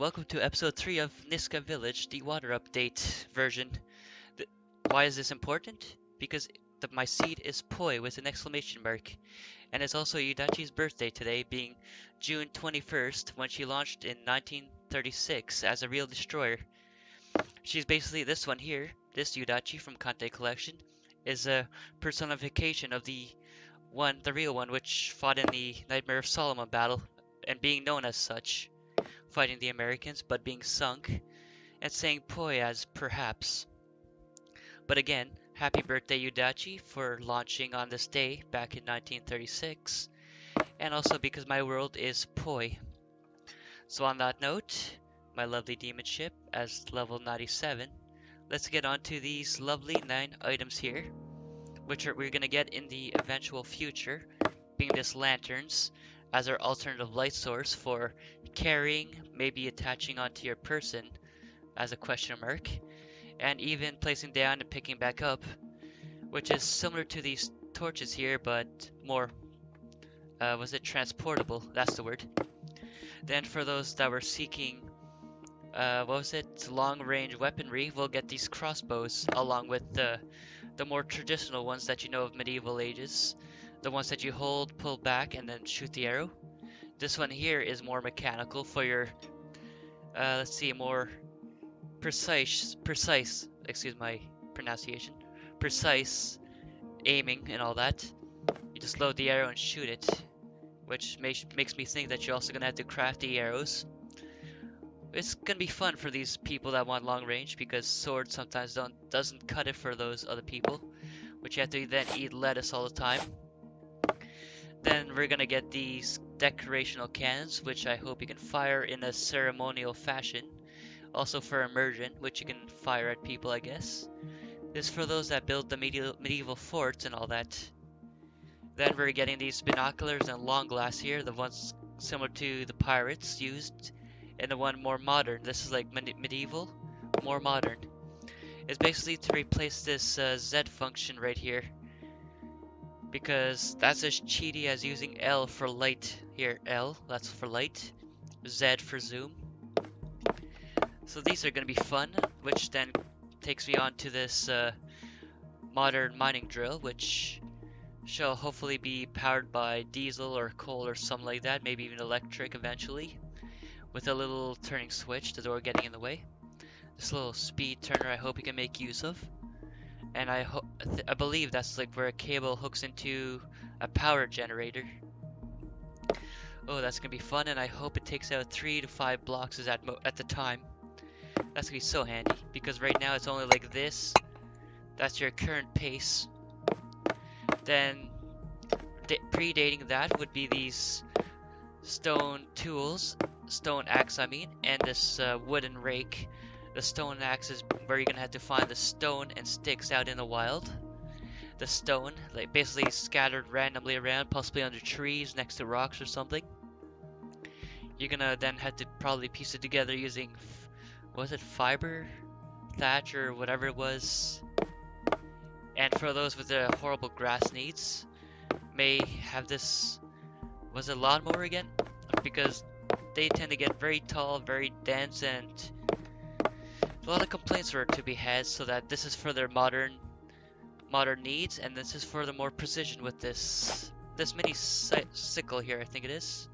welcome to episode 3 of Niska Village, the water update version. Th- Why is this important? Because my seed is Poi with an exclamation mark, and it's also Yuudachi's birthday today, being June 21st, when she launched in 1936 as a real destroyer. She's basically this one here, this Yuudachi from Kantai Collection, is a personification of the real one, which fought in the Nightmare of Solomon battle, and being known as such, fighting the Americans, but being sunk, and saying poi as perhaps. But again, happy birthday Yuudachi for launching on this day back in 1936, and also because my world is poi. So on that note, my lovely demon ship as level 97, let's get on to these lovely 9 items here, which we're gonna get in the eventual future, being this lanterns as our alternative light source for carrying, maybe attaching onto your person as a question mark, and even placing down and picking back up, which is similar to these torches here, but more, was it transportable? That's the word. Then for those that were seeking, what was it, long-range weaponry, we'll get these crossbows along with the more traditional ones that you know of medieval ages, the ones that you hold, pull back, and then shoot the arrow. This one here is more mechanical for your, let's see, more precise, excuse my pronunciation, precise aiming and all that. You just load the arrow and shoot it, which makes me think that you're also gonna have to craft the arrows. It's gonna be fun for these people that want long range because swords sometimes doesn't cut it for those other people, which you have to then eat lettuce all the time. Then we're gonna get these decorational cannons, which I hope you can fire in a ceremonial fashion. Also for immersion, which you can fire at people, I guess. This is for those that build the medieval forts and all that. Then we're getting these binoculars and long glass here, the ones similar to the pirates used, and the one more modern. This is like medieval, more modern. It's basically to replace this Z function right here, because that's as cheaty as using L for light. Here, L, that's for light, Z for zoom. So these are going to be fun, which then takes me on to this modern mining drill, which shall hopefully be powered by diesel or coal or something like that, maybe even electric eventually, with a little turning switch, the door getting in the way. This little speed turner I hope you can make use of. And I believe that's like where a cable hooks into a power generator. Oh, that's gonna be fun, and I hope it takes out 3 to 5 blocks at the time. That's gonna be so handy, because right now it's only like this. That's your current pace. Then, predating that would be these stone tools, stone axe I mean, and this wooden rake. The stone axe is where you're gonna have to find the stone and sticks out in the wild. The stone, like basically scattered randomly around, possibly under trees, next to rocks or something. You're gonna then have to probably piece it together using, was it fiber, thatch, or whatever it was. And for those with the horrible grass needs, may have this, was it lawnmower again? Because they tend to get very tall, very dense, and a lot of complaints are to be had, so that this is for their modern needs, and this is for the more precision with this mini sickle here, I think it is.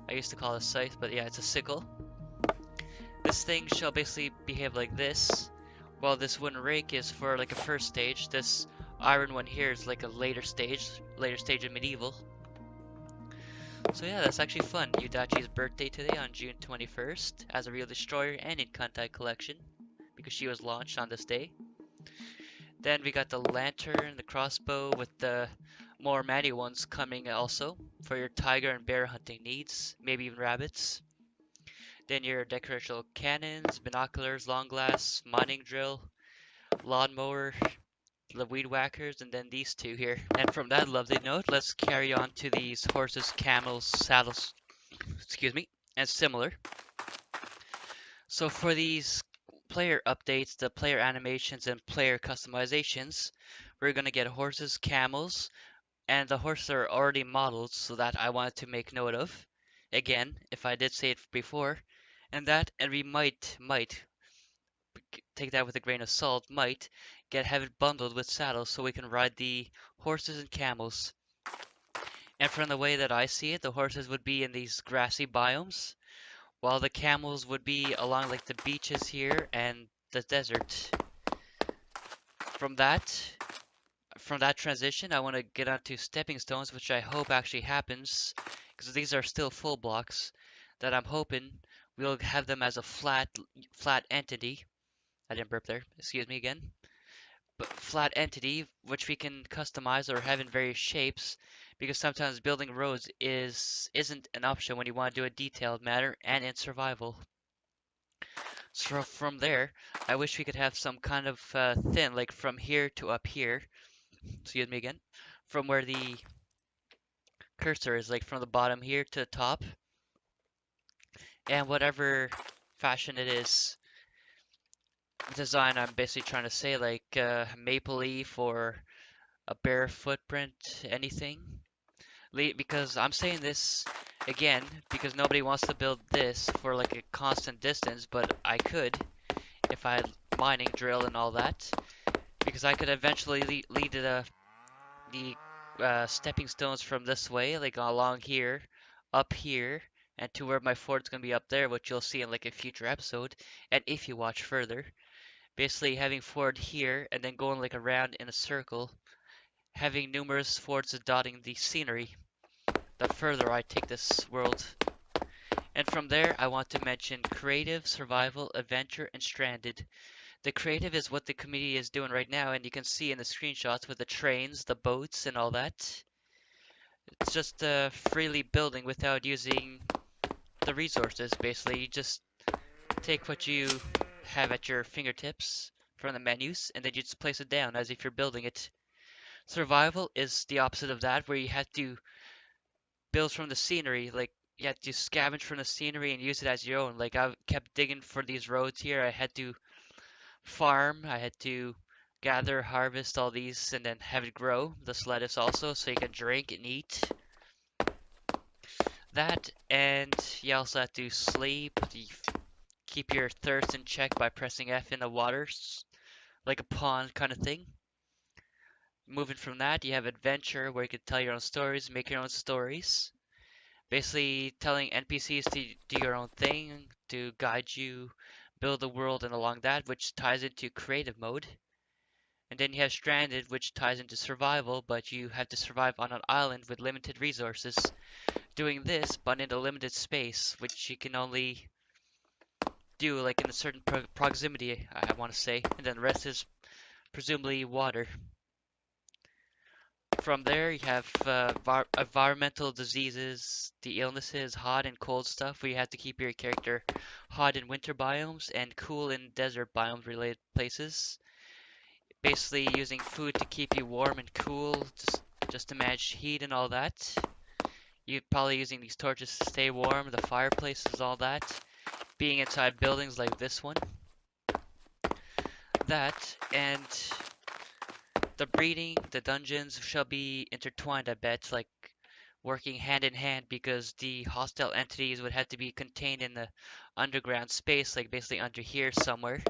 I used to call it a scythe, but yeah, it's a sickle. This thing shall basically behave like this, while this wooden rake is for like a first stage. This iron one here is like a later stage of medieval. So yeah, that's actually fun. Yuudachi's birthday today on June 21st as a real destroyer and in Kantai Collection, because she was launched on this day. Then we got the lantern, the crossbow with the more manual ones coming also for your tiger and bear hunting needs, maybe even rabbits. Then your decorational cannons, binoculars, long glass, mining drill, lawnmower, the weed whackers, and then these two here. And from that lovely note, let's carry on to these horses, camels, saddles, excuse me, and similar. So for these player updates, the player animations, and player customizations, we're going to get horses, camels, and the horses are already modeled, so that I wanted to make note of. Again, if I did say it before, And we might take that with a grain of salt, might have it bundled with saddles so we can ride the horses and camels. And from the way that I see it, the horses would be in these grassy biomes, while the camels would be along like the beaches here and the desert. From that, from that transition, I want to get onto stepping stones, which I hope actually happens, because these are still full blocks. That I'm hoping we'll have them as a flat entity. I didn't burp there. Excuse me again. But flat entity, which we can customize or have in various shapes, because sometimes building roads isn't an option when you want to do a detailed matter and in survival. So from there, I wish we could have some kind of thin, like from here to up here. Excuse me again. From where the cursor is, like from the bottom here to the top, and whatever fashion it is, design I'm basically trying to say, like maple leaf or a bear footprint, anything. Because I'm saying this again because nobody wants to build this for like a constant distance, but I could if I had mining drill and all that, because I could eventually lead the stepping stones from this way, like along here, up here, and to where my fort's gonna be up there, which you'll see in like a future episode. And if you watch further, basically having fort here and then going like around in a circle, having numerous forts dotting the scenery the further I take this world. And from there, I want to mention creative, survival, adventure, and stranded. The creative is what the community is doing right now, and you can see in the screenshots with the trains, the boats, and all that. It's just freely building without using the resources, basically. You just take what you have at your fingertips from the menus, and then you just place it down as if you're building it. Survival is the opposite of that, where you have to build from the scenery, like you had to scavenge from the scenery and use it as your own. Like I kept digging for these roads here. I had to farm. I had to gather, harvest all these, and then have it grow. This lettuce also, so you can drink and eat that. And you also have to sleep. You keep your thirst in check by pressing F in the waters, like a pond kind of thing. Moving from that, you have adventure, where you can tell your own stories, make your own stories. Basically telling NPCs to do your own thing, to guide you, build the world, and along that, which ties into creative mode. And then you have stranded, which ties into survival, but you have to survive on an island with limited resources. Doing this, but in a limited space, which you can only do like in a certain proximity, I want to say, and then the rest is presumably water. From there, you have environmental diseases, the illnesses, hot and cold stuff, where you have to keep your character hot in winter biomes and cool in desert biomes related places. Basically, using food to keep you warm and cool, just to manage heat and all that. You're probably using these torches to stay warm, the fireplaces, all that. Being inside buildings like this one. That, and the breeding, the dungeons shall be intertwined, I bet, like working hand in hand, because the hostile entities would have to be contained in the underground space, like basically under here somewhere.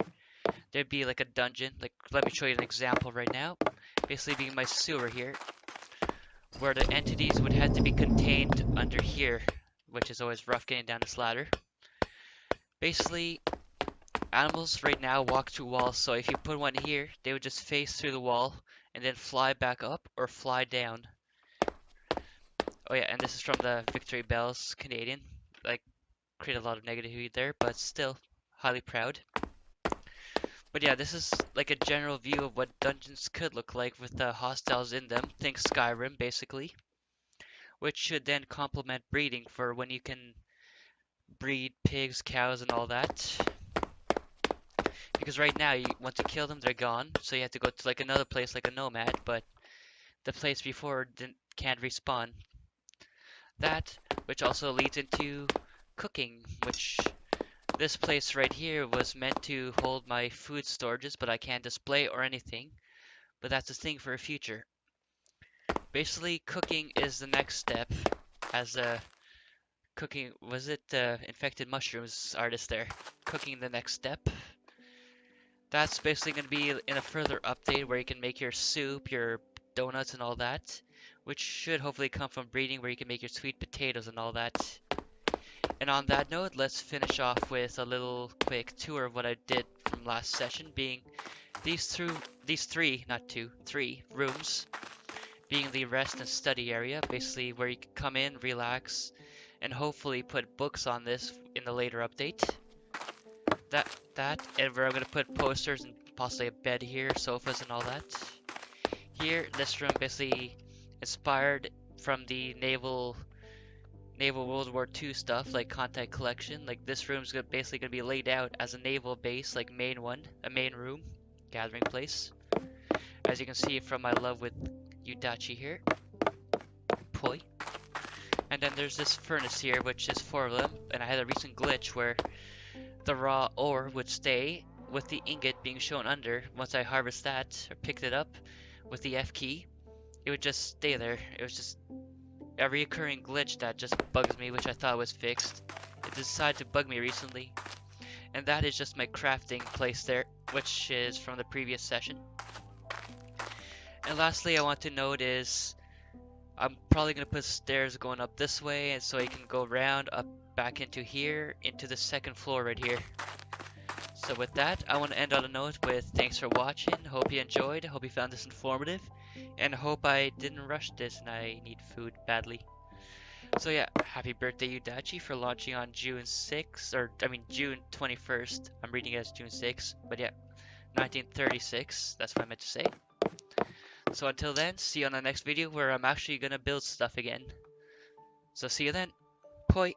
There'd be like a dungeon, like let me show you an example right now. Basically being my sewer here, where the entities would have to be contained under here, which is always rough getting down this ladder. Basically, animals right now walk through walls, so if you put one here, they would just face through the wall and then fly back up or fly down. Oh yeah, and this is from the Victory Bells Canadian. Like, create a lot of negativity there, but still highly proud. But yeah, this is like a general view of what dungeons could look like with the hostiles in them. Think Skyrim, basically. Which should then complement breeding for when you can breed pigs, cows, and all that. Because right now, you want to kill them, they're gone. So you have to go to like another place like a nomad, but the place before can't respawn. That, which also leads into cooking, which this place right here was meant to hold my food storages, but I can't display or anything. But that's a thing for a future. Basically, cooking is the next step as a cooking, was it infected mushrooms artist there? Cooking the next step. That's basically going to be in a further update where you can make your soup, your donuts and all that, which should hopefully come from breeding where you can make your sweet potatoes and all that. And on that note, let's finish off with a little quick tour of what I did from last session, being these three, not two, three rooms, being the rest and study area, basically where you can come in, relax, and hopefully put books on this in the later update. And where I'm gonna put posters and possibly a bed here, sofas and all that. Here, this room basically inspired from the naval World War II stuff, like Kantai Collection. Like this room's basically gonna be laid out as a naval base, like a main room, gathering place. As you can see from my love with Yuudachi here, poi. And then there's this furnace here, which is 4 of them, and I had a recent glitch where the raw ore would stay with the ingot being shown under. Once I harvest that, or picked it up with the F key, it would just stay there. It was just a reoccurring glitch that just bugs me, which I thought was fixed. It decided to bug me recently. And that is just my crafting place there, which is from the previous session. And lastly, I want to note is I'm probably going to put stairs going up this way, and so you can go around up back into here, into the second floor right here. So with that, I want to end on a note with thanks for watching. Hope you enjoyed. Hope you found this informative. And hope I didn't rush this and I need food badly. So yeah, happy birthday Yuudachi for launching on June 6th, or I mean June 21st. I'm reading it as June 6th, but yeah, 1936, that's what I meant to say. So until then, see you on the next video where I'm actually gonna build stuff again. So see you then. Poi.